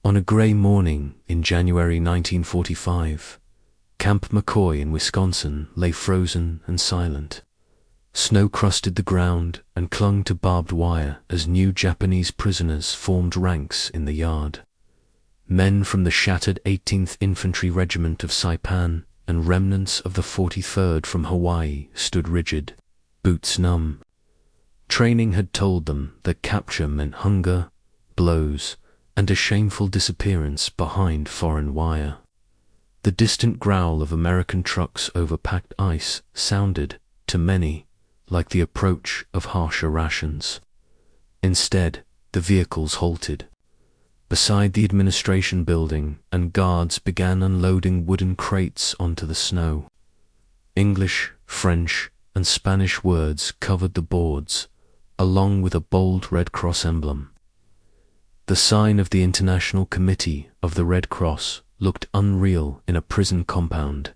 On a grey morning in January 1945, Camp McCoy in Wisconsin lay frozen and silent. Snow crusted the ground and clung to barbed wire as new Japanese prisoners formed ranks in the yard. Men from the shattered 18th Infantry Regiment of Saipan and remnants of the 43rd from Hawaii stood rigid, boots numb. Training had told them that capture meant hunger, blows, and a shameful disappearance behind foreign wire. The distant growl of American trucks over packed ice sounded, to many, like the approach of harsher rations. Instead, the vehicles halted beside the administration building, and guards began unloading wooden crates onto the snow. English, French, and Spanish words covered the boards, along with a bold Red Cross emblem. The sign of the International Committee of the Red Cross looked unreal in a prison compound.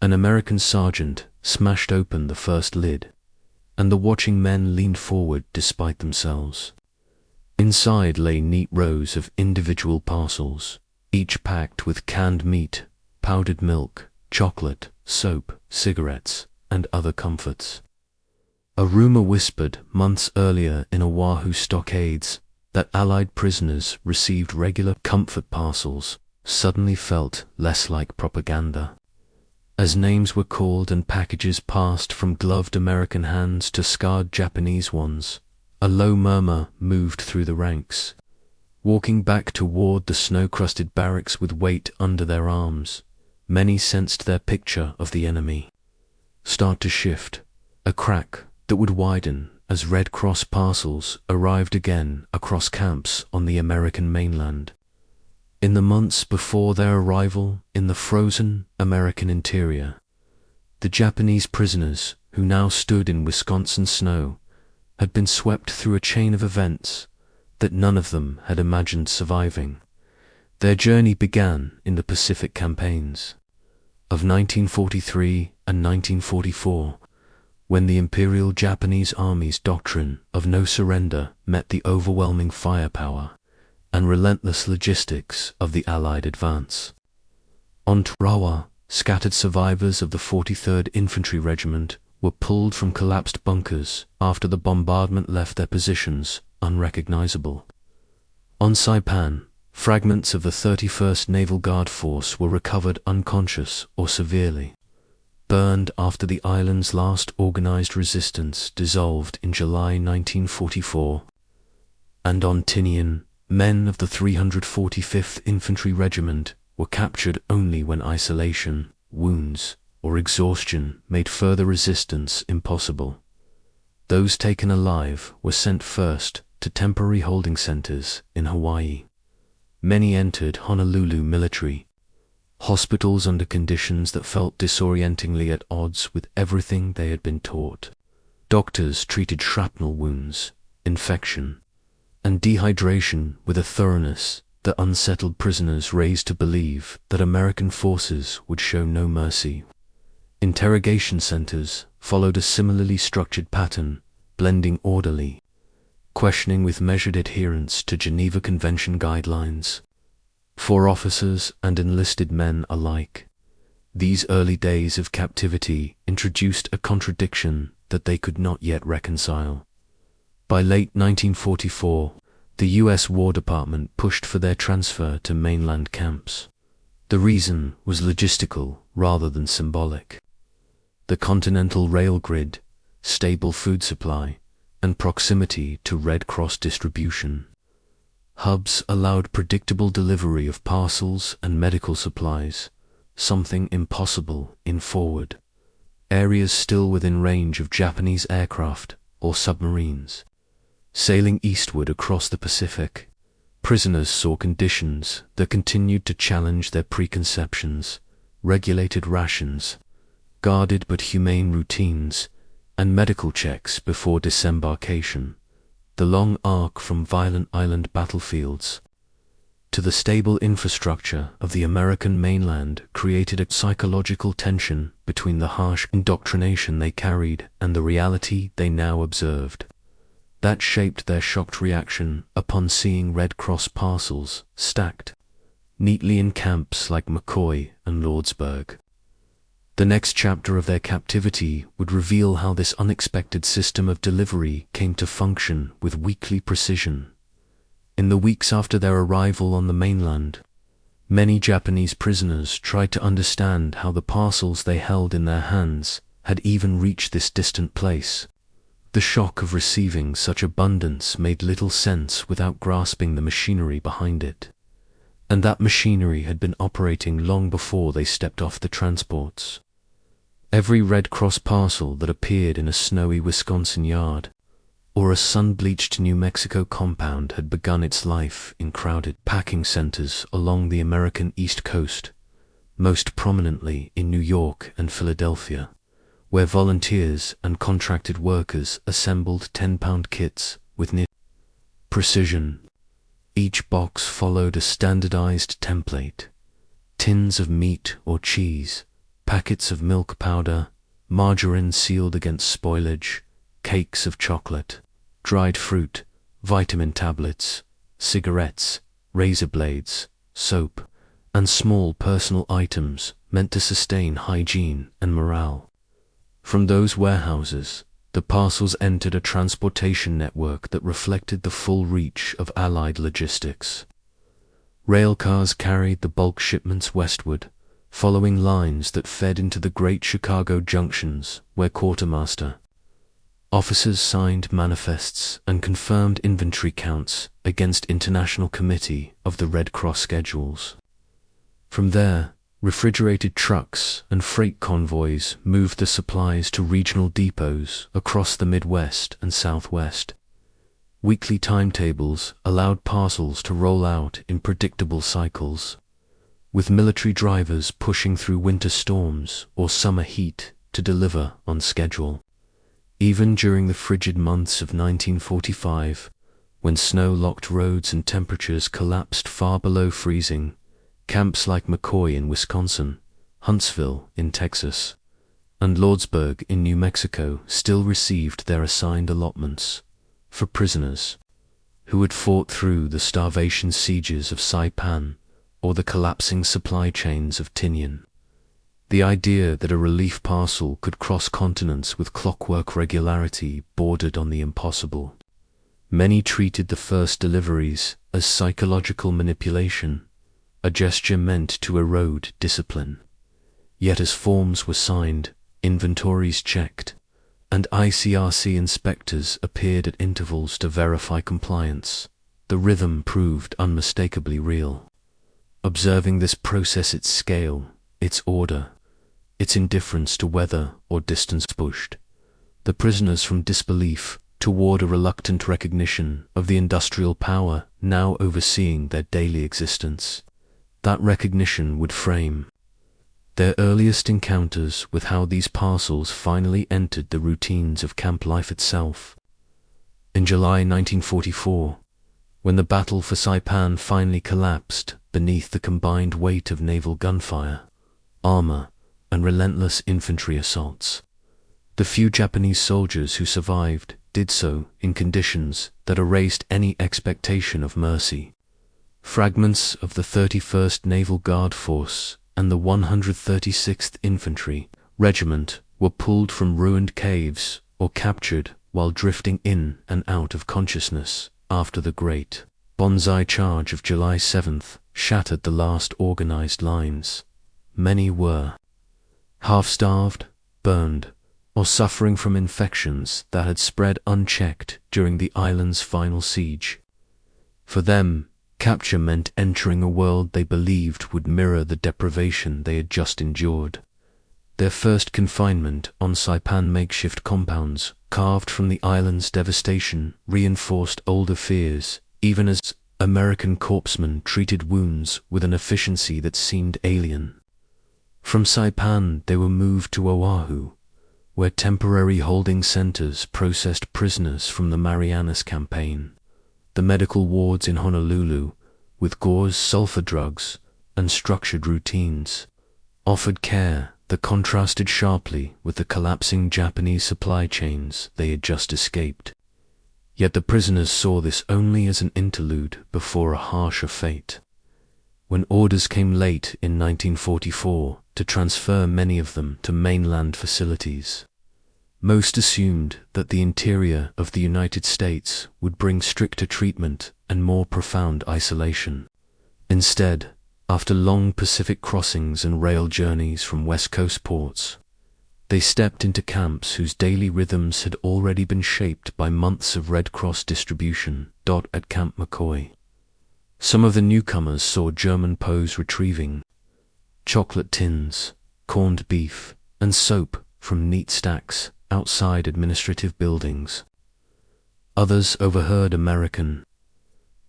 An American sergeant smashed open the first lid, and the watching men leaned forward despite themselves. Inside lay neat rows of individual parcels, each packed with canned meat, powdered milk, chocolate, soap, cigarettes, and other comforts. A rumor whispered months earlier in Oahu stockades that Allied prisoners received regular comfort parcels suddenly felt less like propaganda. As names were called and packages passed from gloved American hands to scarred Japanese ones, a low murmur moved through the ranks. Walking back toward the snow-crusted barracks with weight under their arms, many sensed their picture of the enemy start to shift, a crack that would widen as Red Cross parcels arrived again across camps on the American mainland. In the months before their arrival in the frozen American interior, the Japanese prisoners who now stood in Wisconsin snow had been swept through a chain of events that none of them had imagined surviving. Their journey began in the Pacific campaigns of 1943 and 1944, when the Imperial Japanese Army's doctrine of no surrender met the overwhelming firepower and relentless logistics of the Allied advance. On Tarawa, scattered survivors of the 43rd Infantry Regiment were pulled from collapsed bunkers after the bombardment left their positions unrecognizable. On Saipan, fragments of the 31st Naval Guard Force were recovered unconscious or severely burned after the island's last organized resistance dissolved in July 1944. And on Tinian, men of the 345th Infantry Regiment were captured only when isolation, wounds, or exhaustion made further resistance impossible. Those taken alive were sent first to temporary holding centers in Hawaii. Many entered Honolulu military hospitals under conditions that felt disorientingly at odds with everything they had been taught. Doctors treated shrapnel wounds, infection, and dehydration with a thoroughness that unsettled prisoners raised to believe that American forces would show no mercy. Interrogation centers followed a similarly structured pattern, blending orderly questioning with measured adherence to Geneva Convention guidelines for officers and enlisted men alike. These early days of captivity introduced a contradiction that they could not yet reconcile. By late 1944, the U.S. War Department pushed for their transfer to mainland camps. The reason was logistical rather than symbolic. The continental rail grid, stable food supply, and proximity to Red Cross distribution hubs allowed predictable delivery of parcels and medical supplies, something impossible in forward areas still within range of Japanese aircraft or submarines. Sailing eastward across the Pacific, prisoners saw conditions that continued to challenge their preconceptions: regulated rations, guarded but humane routines, and medical checks before disembarkation. The long arc from violent island battlefields to the stable infrastructure of the American mainland created a psychological tension between the harsh indoctrination they carried and the reality they now observed. That shaped their shocked reaction upon seeing Red Cross parcels stacked neatly in camps like McCoy and Lordsburg. The next chapter of their captivity would reveal how this unexpected system of delivery came to function with weekly precision. In the weeks after their arrival on the mainland, many Japanese prisoners tried to understand how the parcels they held in their hands had even reached this distant place. The shock of receiving such abundance made little sense without grasping the machinery behind it. And that machinery had been operating long before they stepped off the transports. Every Red Cross parcel that appeared in a snowy Wisconsin yard or a sun-bleached New Mexico compound had begun its life in crowded packing centers along the American East Coast, most prominently in New York and Philadelphia, where volunteers and contracted workers assembled 10-pound kits with near precision. Each box followed a standardized template: tins of meat or cheese, packets of milk powder, margarine sealed against spoilage, cakes of chocolate, dried fruit, vitamin tablets, cigarettes, razor blades, soap, and small personal items meant to sustain hygiene and morale. From those warehouses, the parcels entered a transportation network that reflected the full reach of Allied logistics. Railcars carried the bulk shipments westward, following lines that fed into the great Chicago junctions where quartermaster officers signed manifests and confirmed inventory counts against International Committee of the Red Cross schedules. From there, refrigerated trucks and freight convoys moved the supplies to regional depots across the Midwest and Southwest. Weekly timetables allowed parcels to roll out in predictable cycles, with military drivers pushing through winter storms or summer heat to deliver on schedule. Even during the frigid months of 1945, when snow locked roads and temperatures collapsed far below freezing, camps like McCoy in Wisconsin, Huntsville in Texas, and Lordsburg in New Mexico still received their assigned allotments for prisoners who had fought through the starvation sieges of Saipan or the collapsing supply chains of Tinian. The idea that a relief parcel could cross continents with clockwork regularity bordered on the impossible. Many treated the first deliveries as psychological manipulation, a gesture meant to erode discipline. Yet as forms were signed, inventories checked, and ICRC inspectors appeared at intervals to verify compliance, the rhythm proved unmistakably real. Observing this process, its scale, its order, its indifference to weather or distance pushed the prisoners from disbelief toward a reluctant recognition of the industrial power now overseeing their daily existence. That recognition would frame their earliest encounters with how these parcels finally entered the routines of camp life itself. In July 1944, when the battle for Saipan finally collapsed beneath the combined weight of naval gunfire, armor, and relentless infantry assaults, the few Japanese soldiers who survived did so in conditions that erased any expectation of mercy. Fragments of the 31st Naval Guard Force and the 136th Infantry Regiment were pulled from ruined caves or captured while drifting in and out of consciousness after the Great Banzai Charge of July 7th shattered the last organized lines. Many were half-starved, burned, or suffering from infections that had spread unchecked during the island's final siege. For them, capture meant entering a world they believed would mirror the deprivation they had just endured. Their first confinement on Saipan makeshift compounds, carved from the island's devastation, reinforced older fears, even as American corpsmen treated wounds with an efficiency that seemed alien. From Saipan they were moved to Oahu, where temporary holding centers processed prisoners from the Marianas Campaign. The medical wards in Honolulu, with gauze sulfur drugs and structured routines, offered care that contrasted sharply with the collapsing Japanese supply chains they had just escaped. Yet the prisoners saw this only as an interlude before a harsher fate. When orders came late in 1944 to transfer many of them to mainland facilities, most assumed that the interior of the United States would bring stricter treatment and more profound isolation. Instead, after long Pacific crossings and rail journeys from West Coast ports, they stepped into camps whose daily rhythms had already been shaped by months of Red Cross distribution. At Camp McCoy, some of the newcomers saw German POWs retrieving chocolate tins, corned beef, and soap from neat stacks outside administrative buildings. Others overheard American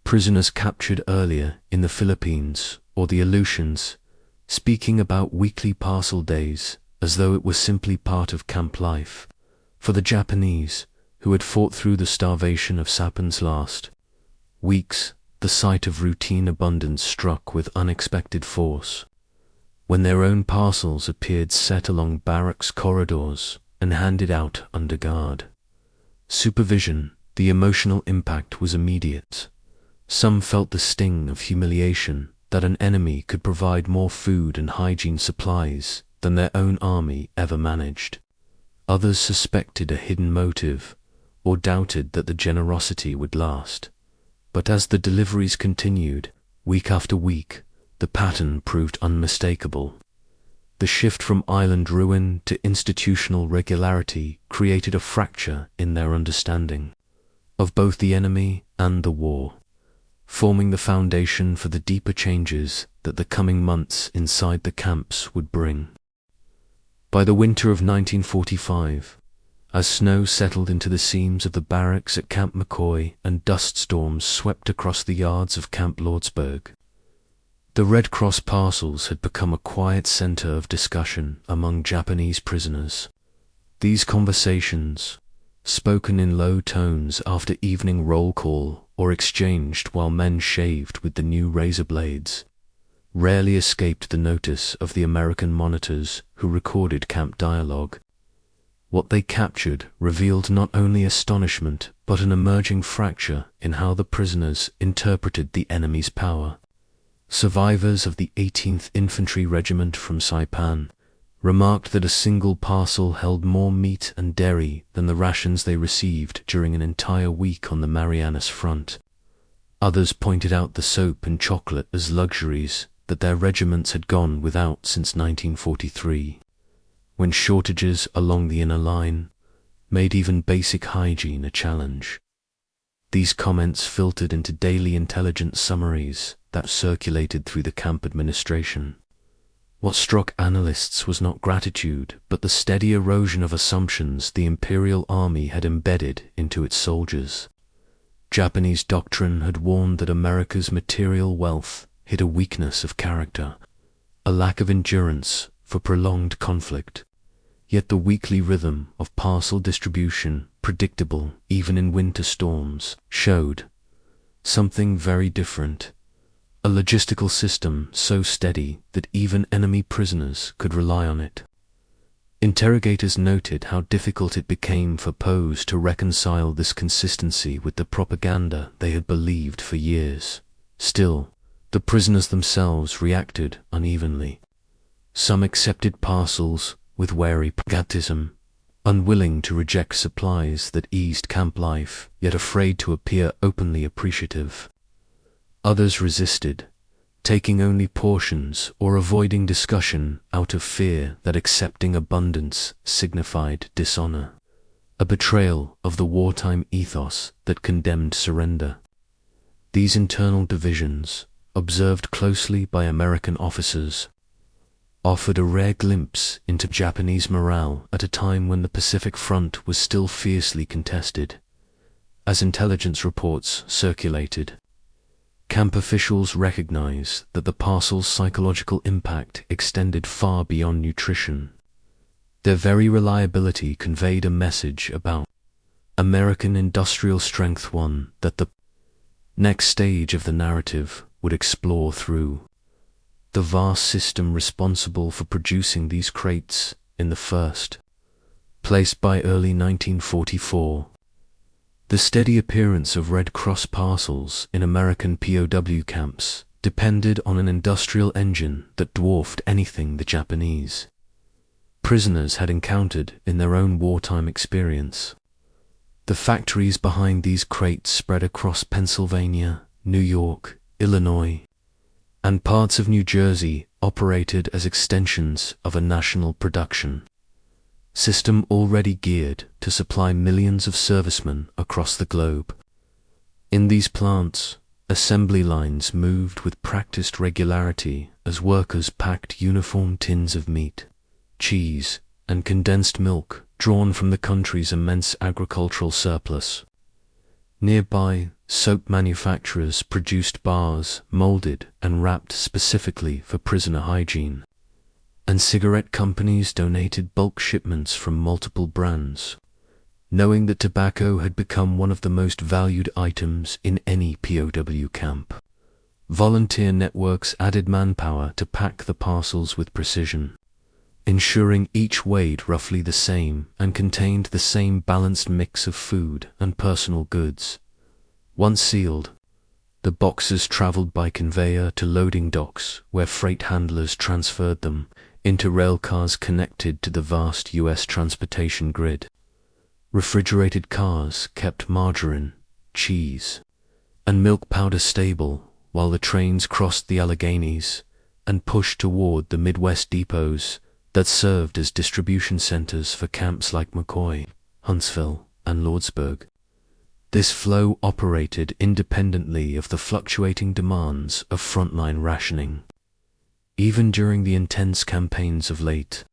prisoners captured earlier in the Philippines or the Aleutians speaking about weekly parcel days as though it was simply part of camp life. For the Japanese, who had fought through the starvation of Sapan's last weeks, the sight of routine abundance struck with unexpected force. When their own parcels appeared set along barracks corridors and handed out under guard supervision, the emotional impact was immediate. Some felt the sting of humiliation that an enemy could provide more food and hygiene supplies than their own army ever managed. Others suspected a hidden motive or doubted that the generosity would last. But as the deliveries continued, week after week, the pattern proved unmistakable. The shift from island ruin to institutional regularity created a fracture in their understanding of both the enemy and the war, forming the foundation for the deeper changes that the coming months inside the camps would bring. By the winter of 1945, as snow settled into the seams of the barracks at Camp McCoy and dust storms swept across the yards of Camp Lordsburg, the Red Cross parcels had become a quiet center of discussion among Japanese prisoners. These conversations, spoken in low tones after evening roll call or exchanged while men shaved with the new razor blades, rarely escaped the notice of the American monitors who recorded camp dialogue. What they captured revealed not only astonishment but an emerging fracture in how the prisoners interpreted the enemy's power. Survivors of the 18th Infantry Regiment from Saipan remarked that a single parcel held more meat and dairy than the rations they received during an entire week on the Marianas Front. Others pointed out the soap and chocolate as luxuries that their regiments had gone without since 1943, when shortages along the inner line made even basic hygiene a challenge. These comments filtered into daily intelligence summaries that circulated through the camp administration. What struck analysts was not gratitude, but the steady erosion of assumptions the Imperial Army had embedded into its soldiers. Japanese doctrine had warned that America's material wealth hid a weakness of character, a lack of endurance for prolonged conflict. Yet the weekly rhythm of parcel distribution, predictable even in winter storms, showed something very different. A logistical system so steady that even enemy prisoners could rely on it. Interrogators noted how difficult it became for POWs to reconcile this consistency with the propaganda they had believed for years. Still, the prisoners themselves reacted unevenly. Some accepted parcels with wary pragmatism, unwilling to reject supplies that eased camp life, yet afraid to appear openly appreciative. Others resisted, taking only portions or avoiding discussion out of fear that accepting abundance signified dishonor, a betrayal of the wartime ethos that condemned surrender. These internal divisions, observed closely by American officers, offered a rare glimpse into Japanese morale at a time when the Pacific Front was still fiercely contested. As intelligence reports circulated, camp officials recognized that the parcel's psychological impact extended far beyond nutrition. Their very reliability conveyed a message about American industrial strength, one that the next stage of the narrative would explore through the vast system responsible for producing these crates in the first place. By early 1944, The steady appearance of Red Cross parcels in American POW camps depended on an industrial engine that dwarfed anything the Japanese prisoners had encountered in their own wartime experience. The factories behind these crates spread across Pennsylvania, New York, Illinois, and parts of New Jersey operated as extensions of a national production system already geared to supply millions of servicemen across the globe. In these plants, assembly lines moved with practiced regularity as workers packed uniform tins of meat, cheese, and condensed milk drawn from the country's immense agricultural surplus. Nearby, soap manufacturers produced bars molded and wrapped specifically for prisoner hygiene, and cigarette companies donated bulk shipments from multiple brands, knowing that tobacco had become one of the most valued items in any POW camp. Volunteer networks added manpower to pack the parcels with precision, ensuring each weighed roughly the same and contained the same balanced mix of food and personal goods. Once sealed, the boxes traveled by conveyor to loading docks where freight handlers transferred them into rail cars connected to the vast U.S. transportation grid. Refrigerated cars kept margarine, cheese, and milk powder stable while the trains crossed the Alleghenies and pushed toward the Midwest depots that served as distribution centers for camps like McCoy, Huntsville, and Lordsburg. This flow operated independently of the fluctuating demands of frontline rationing. Even during the intense campaigns of late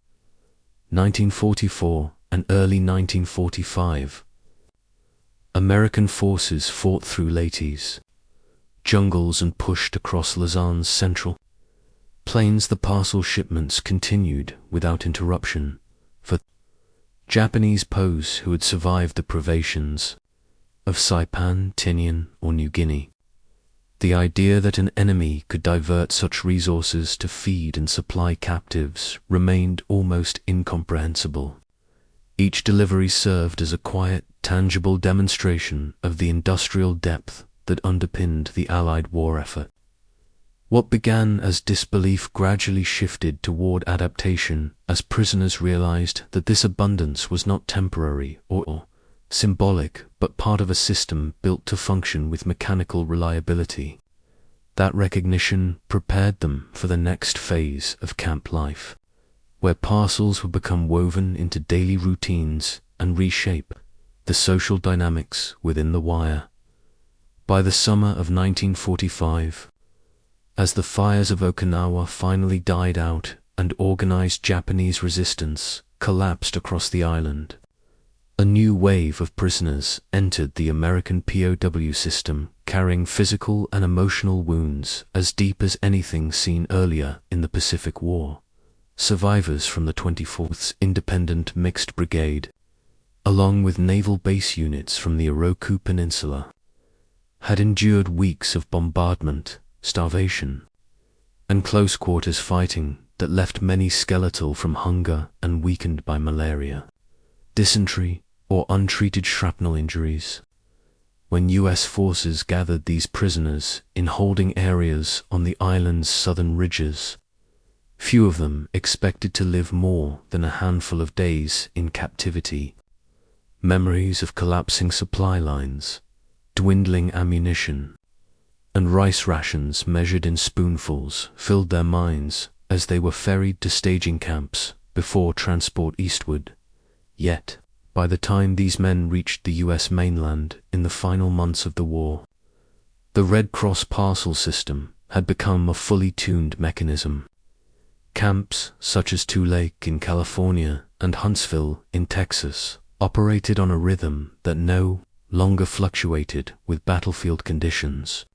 1944 and early 1945, American forces fought through Leyte's jungles and pushed across Lausanne's central plains. The parcel shipments continued without interruption for Japanese POWs who had survived the privations of Saipan, Tinian, or New Guinea. The idea that an enemy could divert such resources to feed and supply captives remained almost incomprehensible. Each delivery served as a quiet, tangible demonstration of the industrial depth that underpinned the Allied war effort. What began as disbelief gradually shifted toward adaptation as prisoners realized that this abundance was not temporary or symbolic, but part of a system built to function with mechanical reliability. That recognition prepared them for the next phase of camp life, where parcels would become woven into daily routines and reshape the social dynamics within the wire. By the summer of 1945, as the fires of Okinawa finally died out and organized Japanese resistance collapsed across the island, a new wave of prisoners entered the American POW system, carrying physical and emotional wounds as deep as anything seen earlier in the Pacific War. Survivors from the 24th Independent Mixed Brigade, along with naval base units from the Oroku Peninsula, had endured weeks of bombardment, starvation, and close-quarters fighting that left many skeletal from hunger and weakened by malaria, dysentery, or untreated shrapnel injuries. When U.S. forces gathered these prisoners in holding areas on the island's southern ridges, few of them expected to live more than a handful of days in captivity. Memories of collapsing supply lines, dwindling ammunition, and rice rations measured in spoonfuls filled their minds as they were ferried to staging camps before transport eastward. Yet, by the time these men reached the U.S. mainland in the final months of the war, the Red Cross parcel system had become a fully tuned mechanism. Camps such as Two Lake in California and Huntsville in Texas operated on a rhythm that no longer fluctuated with battlefield conditions.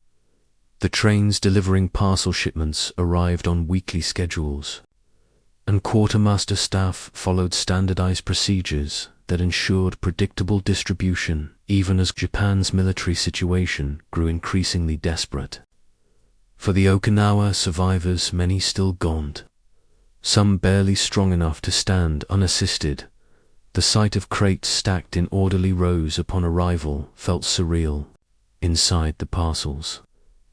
The trains delivering parcel shipments arrived on weekly schedules, and quartermaster staff followed standardized procedures that ensured predictable distribution even as Japan's military situation grew increasingly desperate. For the Okinawa survivors, many still gaunt, some barely strong enough to stand unassisted, The sight of crates stacked in orderly rows upon arrival felt surreal. Inside the parcels,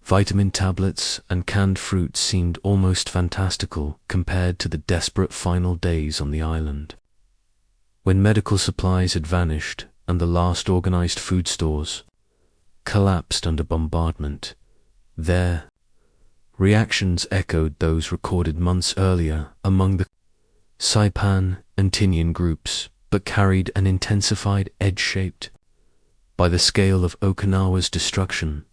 vitamin tablets and canned fruit seemed almost fantastical compared to the desperate final days on the island. When medical supplies had vanished and the last organized food stores collapsed under bombardment, their reactions echoed those recorded months earlier among the Saipan and Tinian groups, but carried an intensified edge shaped by the scale of Okinawa's destruction.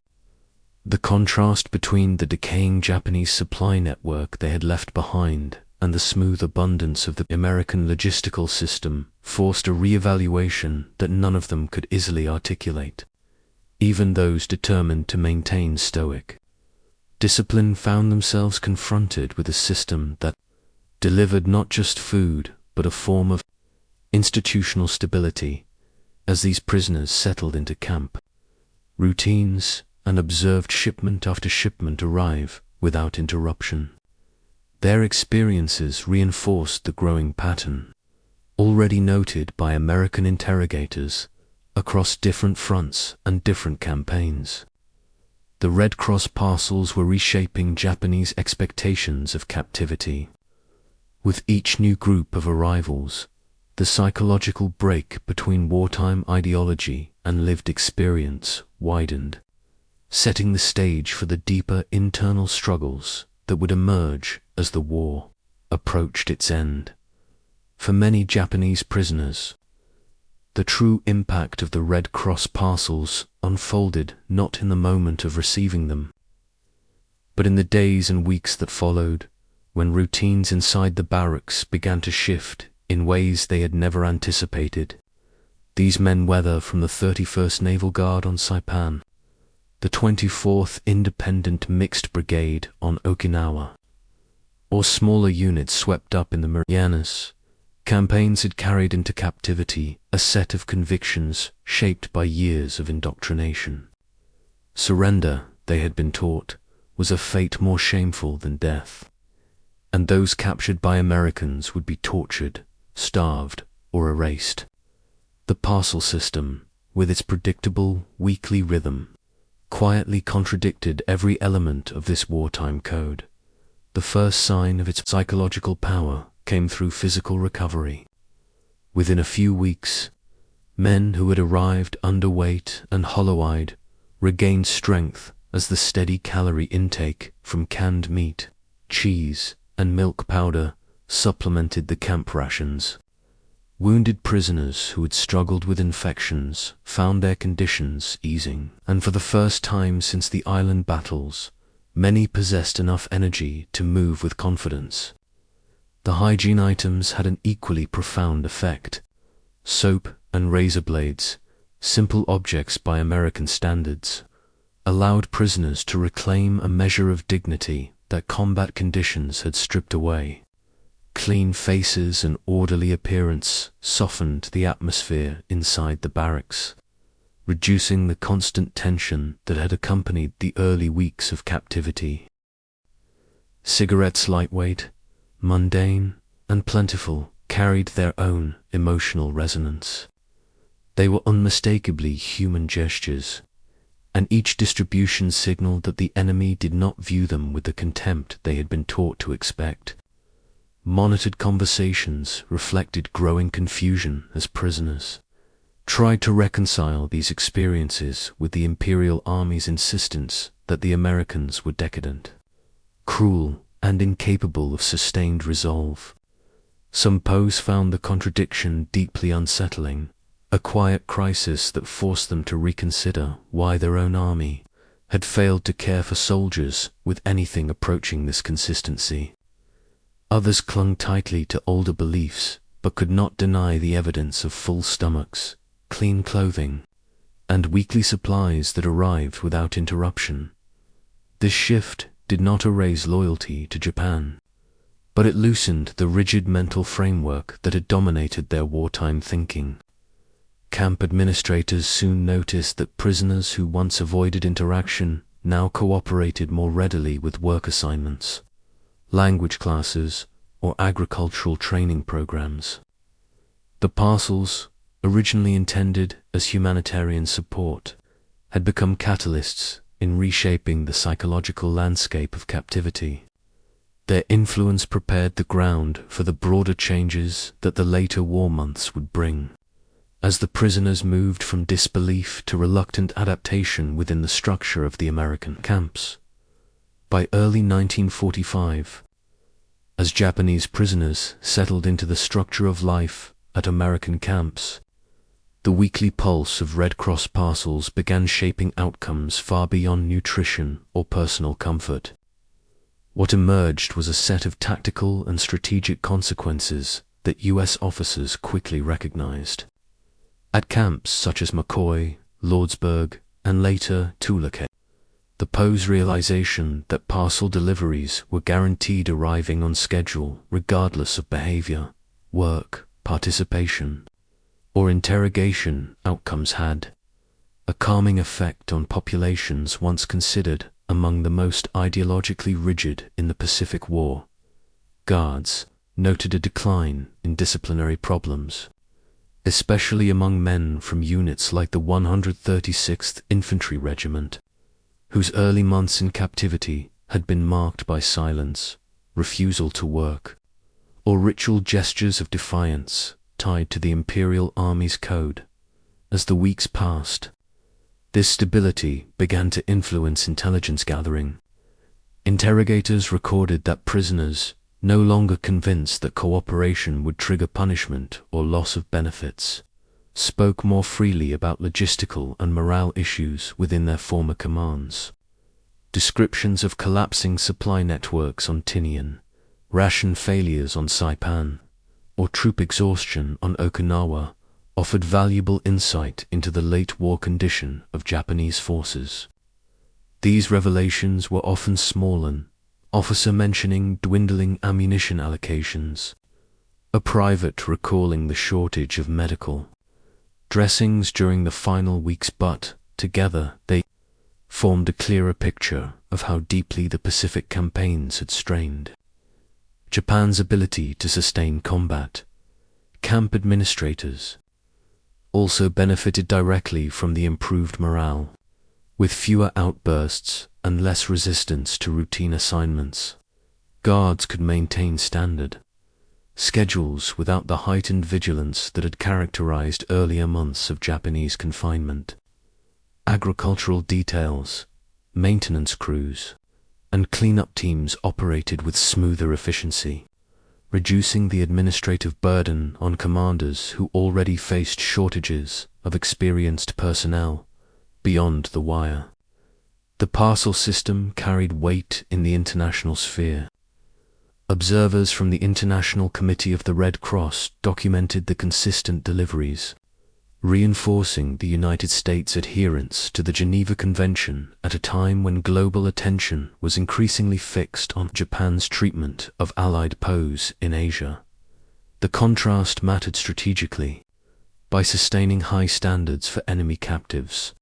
The contrast between the decaying Japanese supply network they had left behind and the smooth abundance of the American logistical system forced a re-evaluation that none of them could easily articulate. Even those determined to maintain stoic discipline found themselves confronted with a system that delivered not just food, but a form of institutional stability as these prisoners settled into camp. Routines and observed shipment after shipment arrive without interruption. Their experiences reinforced the growing pattern, already noted by American interrogators across different fronts and different campaigns. The Red Cross parcels were reshaping Japanese expectations of captivity. With each new group of arrivals, the psychological break between wartime ideology and lived experience widened, setting the stage for the deeper internal struggles that would emerge as the war approached its end. For many Japanese prisoners, the true impact of the Red Cross parcels unfolded not in the moment of receiving them, but in the days and weeks that followed, when routines inside the barracks began to shift in ways they had never anticipated. These men, whether from the 31st Naval Guard on Saipan, the 24th Independent Mixed Brigade on Okinawa, or smaller units swept up in the Marianas, campaigns had carried into captivity a set of convictions shaped by years of indoctrination. Surrender, they had been taught, was a fate more shameful than death, and those captured by Americans would be tortured, starved, or erased. The parcel system, with its predictable, weekly rhythm, quietly contradicted every element of this wartime code. The first sign of its psychological power came through physical recovery. Within a few weeks, men who had arrived underweight and hollow-eyed regained strength as the steady calorie intake from canned meat, cheese, and milk powder supplemented the camp rations. Wounded prisoners who had struggled with infections found their conditions easing, and for the first time since the island battles, many possessed enough energy to move with confidence. The hygiene items had an equally profound effect. Soap and razor blades, simple objects by American standards, allowed prisoners to reclaim a measure of dignity that combat conditions had stripped away. Clean faces and orderly appearance softened the atmosphere inside the barracks, reducing the constant tension that had accompanied the early weeks of captivity. Cigarettes, lightweight, mundane, and plentiful, carried their own emotional resonance. They were unmistakably human gestures, and each distribution signaled that the enemy did not view them with the contempt they had been taught to expect. Monitored conversations reflected growing confusion as prisoners tried to reconcile these experiences with the Imperial Army's insistence that the Americans were decadent, cruel, and incapable of sustained resolve. Some POWs found the contradiction deeply unsettling, a quiet crisis that forced them to reconsider why their own army had failed to care for soldiers with anything approaching this consistency. Others clung tightly to older beliefs, but could not deny the evidence of full stomachs, clean clothing, and weekly supplies that arrived without interruption. This shift did not erase loyalty to Japan, but it loosened the rigid mental framework that had dominated their wartime thinking. Camp administrators soon noticed that prisoners who once avoided interaction now cooperated more readily with work assignments, language classes, or agricultural training programs. The parcels, originally intended as humanitarian support, had become catalysts in reshaping the psychological landscape of captivity. Their influence prepared the ground for the broader changes that the later war months would bring, as the prisoners moved from disbelief to reluctant adaptation within the structure of the American camps. By early 1945, as Japanese prisoners settled into the structure of life at American camps, the weekly pulse of Red Cross parcels began shaping outcomes far beyond nutrition or personal comfort. What emerged was a set of tactical and strategic consequences that U.S. officers quickly recognized. At camps such as McCoy, Lordsburg, and later Toiletries, the POWs' realization that parcel deliveries were guaranteed arriving on schedule regardless of behavior, work, participation, or interrogation outcomes had a calming effect on populations once considered among the most ideologically rigid in the Pacific War. Guards noted a decline in disciplinary problems, especially among men from units like the 136th Infantry Regiment, whose early months in captivity had been marked by silence, refusal to work, or ritual gestures of defiance tied to the Imperial Army's code. As the weeks passed, this stability began to influence intelligence gathering. Interrogators recorded that prisoners, no longer convinced that cooperation would trigger punishment or loss of benefits, spoke more freely about logistical and morale issues within their former commands. Descriptions of collapsing supply networks on Tinian, ration failures on Saipan, or troop exhaustion on Okinawa offered valuable insight into the late-war condition of Japanese forces. These revelations were often small, an officer mentioning dwindling ammunition allocations, a private recalling the shortage of medical dressings during the final weeks, but together they formed a clearer picture of how deeply the Pacific campaigns had strained Japan's ability to sustain combat. Camp administrators also benefited directly from the improved morale, with fewer outbursts and less resistance to routine assignments. Guards could maintain standard schedules without the heightened vigilance that had characterized earlier months of Japanese confinement. Agricultural details, maintenance crews, and cleanup teams operated with smoother efficiency, reducing the administrative burden on commanders who already faced shortages of experienced personnel beyond the wire. The parcel system carried weight in the international sphere. Observers from the International Committee of the Red Cross documented the consistent deliveries, reinforcing the United States' adherence to the Geneva Convention at a time when global attention was increasingly fixed on Japan's treatment of Allied POWs in Asia. The contrast mattered strategically. By sustaining high standards for enemy captives,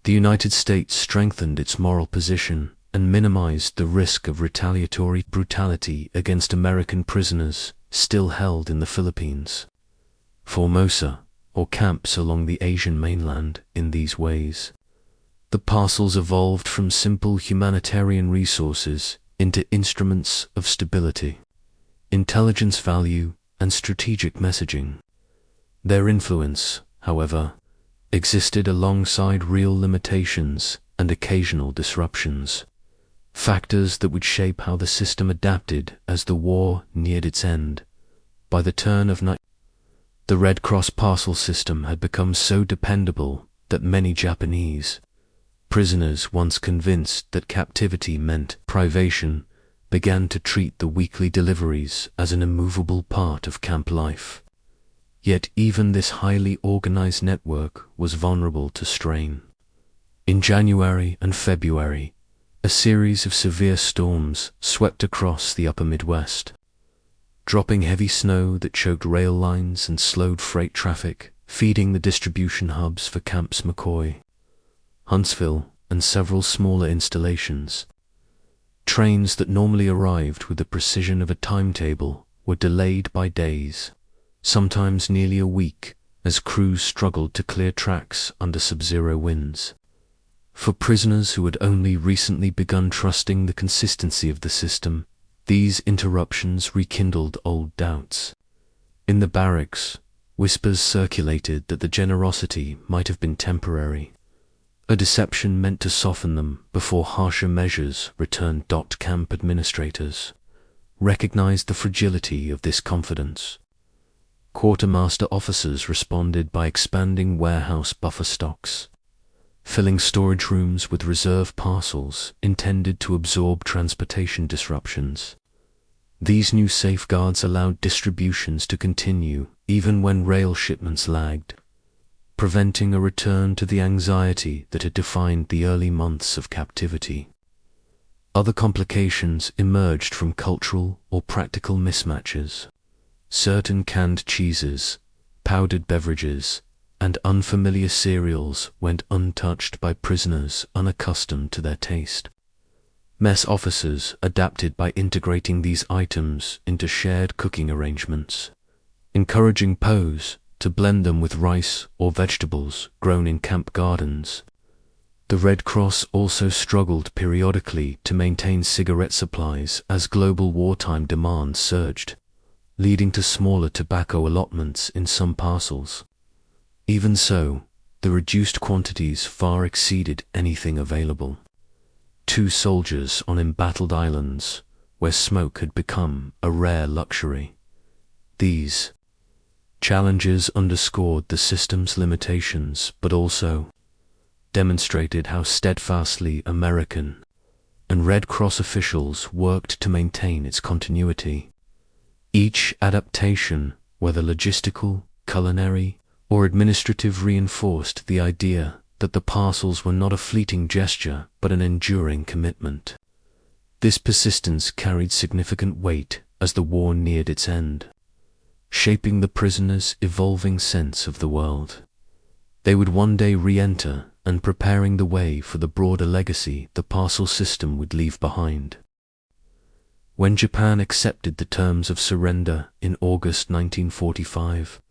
the United States strengthened its moral position and minimized the risk of retaliatory brutality against American prisoners still held in the Philippines, Formosa, or camps along the Asian mainland. In these ways, the parcels evolved from simple humanitarian resources into instruments of stability, intelligence value, and strategic messaging. Their influence, however, existed alongside real limitations and occasional disruptions, factors that would shape how the system adapted as the war neared its end. By the turn of night, the Red Cross parcel system had become so dependable that many Japanese prisoners, once convinced that captivity meant privation, began to treat the weekly deliveries as an immovable part of camp life. Yet even this highly organized network was vulnerable to strain. In January and February, a series of severe storms swept across the upper Midwest, dropping heavy snow that choked rail lines and slowed freight traffic, feeding the distribution hubs for Camps McCoy, Huntsville, and several smaller installations. Trains that normally arrived with the precision of a timetable were delayed by days, sometimes nearly a week, as crews struggled to clear tracks under sub-zero winds. For prisoners who had only recently begun trusting the consistency of the system, these interruptions rekindled old doubts. In the barracks, whispers circulated that the generosity might have been temporary, a deception meant to soften them before harsher measures returned. Camp administrators recognized the fragility of this confidence. Quartermaster officers responded by expanding warehouse buffer stocks, filling storage rooms with reserve parcels intended to absorb transportation disruptions. These new safeguards allowed distributions to continue even when rail shipments lagged, preventing a return to the anxiety that had defined the early months of captivity. Other complications emerged from cultural or practical mismatches. Certain canned cheeses, powdered beverages, and unfamiliar cereals went untouched by prisoners unaccustomed to their taste. Mess officers adapted by integrating these items into shared cooking arrangements, encouraging POWs to blend them with rice or vegetables grown in camp gardens. The Red Cross also struggled periodically to maintain cigarette supplies as global wartime demand surged, leading to smaller tobacco allotments in some parcels. Even so, the reduced quantities far exceeded anything available. 2 soldiers on embattled islands, where smoke had become a rare luxury. These challenges underscored the system's limitations, but also demonstrated how steadfastly American and Red Cross officials worked to maintain its continuity. Each adaptation, whether logistical, culinary, or administrative, reinforced the idea that the parcels were not a fleeting gesture but an enduring commitment. This persistence carried significant weight as the war neared its end, shaping the prisoners' evolving sense of the world. They would one day re-enter and preparing the way for the broader legacy the parcel system would leave behind. When Japan accepted the terms of surrender in August 1945,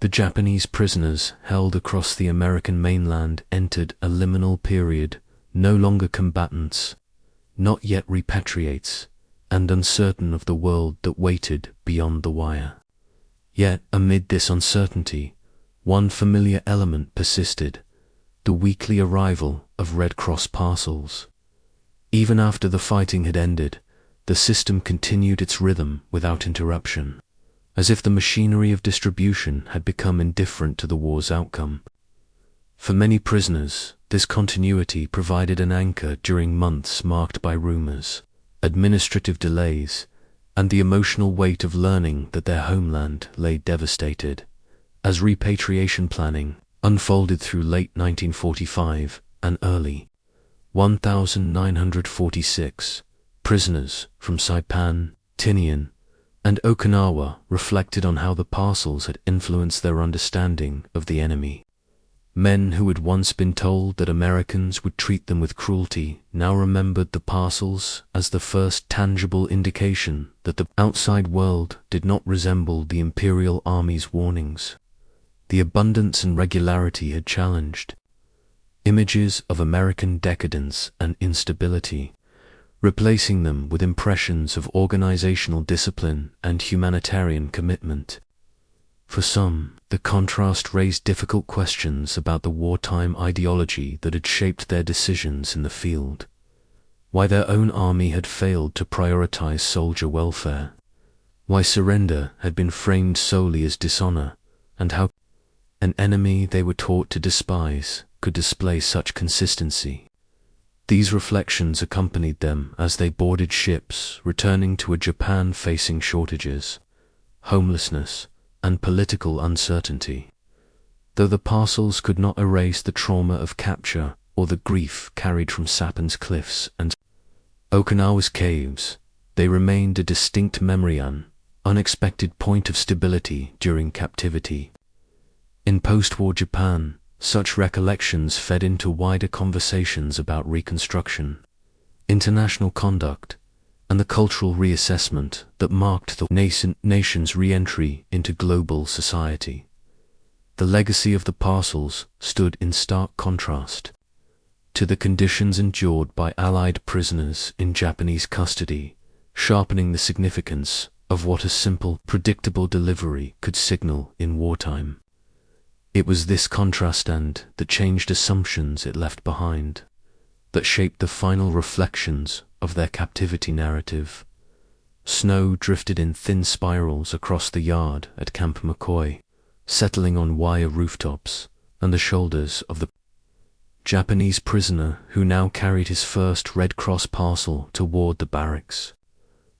the Japanese prisoners held across the American mainland entered a liminal period, no longer combatants, not yet repatriates, and uncertain of the world that waited beyond the wire. Yet, amid this uncertainty, one familiar element persisted: the weekly arrival of Red Cross parcels. Even after the fighting had ended, the system continued its rhythm without interruption, as if the machinery of distribution had become indifferent to the war's outcome. For many prisoners, this continuity provided an anchor during months marked by rumors, administrative delays, and the emotional weight of learning that their homeland lay devastated. As repatriation planning unfolded through late 1945 and early 1946, prisoners from Saipan, Tinian, and Okinawa reflected on how the parcels had influenced their understanding of the enemy. Men who had once been told that Americans would treat them with cruelty now remembered the parcels as the first tangible indication that the outside world did not resemble the Imperial Army's warnings. The abundance and regularity had challenged images of American decadence and instability, replacing them with impressions of organizational discipline and humanitarian commitment. For some, the contrast raised difficult questions about the wartime ideology that had shaped their decisions in the field, why their own army had failed to prioritize soldier welfare, why surrender had been framed solely as dishonor, and how an enemy they were taught to despise could display such consistency. These reflections accompanied them as they boarded ships returning to a Japan facing shortages, homelessness, and political uncertainty. Though the parcels could not erase the trauma of capture or the grief carried from Sapan's cliffs and Okinawa's caves, they remained a distinct memory, an unexpected point of stability during captivity. In post-war Japan, such recollections fed into wider conversations about reconstruction, international conduct, and the cultural reassessment that marked the nascent nation's re-entry into global society. The legacy of the parcels stood in stark contrast to the conditions endured by Allied prisoners in Japanese custody, sharpening the significance of what a simple, predictable delivery could signal in wartime. It was this contrast that changed assumptions it left behind, that shaped the final reflections of their captivity narrative. Snow drifted in thin spirals across the yard at Camp McCoy, settling on wire rooftops and the shoulders of the Japanese prisoner who now carried his first Red Cross parcel toward the barracks.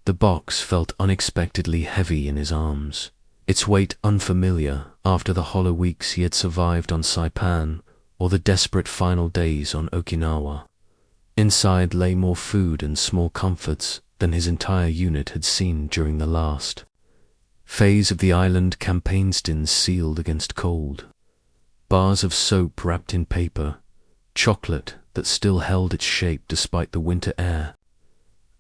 The box felt unexpectedly heavy in his arms, its weight unfamiliar after the hollow weeks he had survived on Saipan or the desperate final days on Okinawa. Inside lay more food and small comforts than his entire unit had seen during the last phase of the island campaign stins sealed against cold. Bars of soap wrapped in paper, chocolate that still held its shape despite the winter air.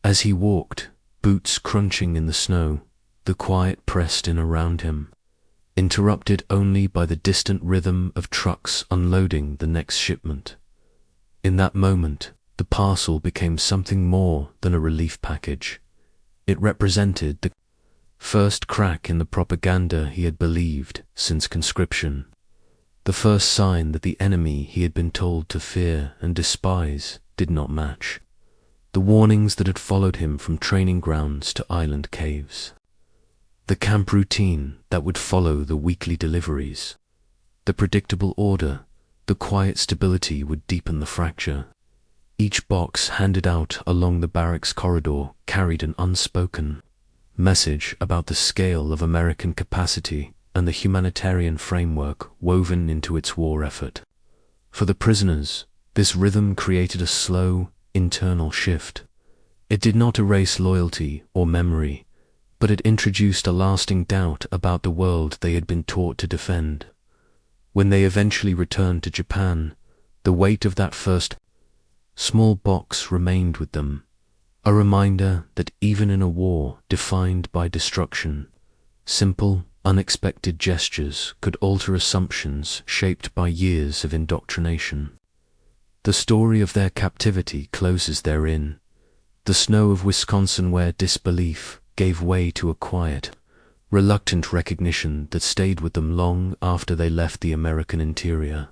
As he walked, boots crunching in the snow, the quiet pressed in around him, interrupted only by the distant rhythm of trucks unloading the next shipment. In that moment, the parcel became something more than a relief package. It represented the first crack in the propaganda he had believed since conscription, the first sign that the enemy he had been told to fear and despise did not match the warnings that had followed him from training grounds to island caves. The camp routine that would follow the weekly deliveries, the predictable order, the quiet stability would deepen the fracture. Each box handed out along the barracks corridor carried an unspoken message about the scale of American capacity and the humanitarian framework woven into its war effort. For the prisoners, this rhythm created a slow, internal shift. It did not erase loyalty or memory, but it introduced a lasting doubt about the world they had been taught to defend. When they eventually returned to Japan, the weight of that first small box remained with them, a reminder that even in a war defined by destruction, simple, unexpected gestures could alter assumptions shaped by years of indoctrination. The story of their captivity closes therein, the snow of Wisconsin, where disbelief gave way to a quiet, reluctant recognition that stayed with them long after they left the American interior.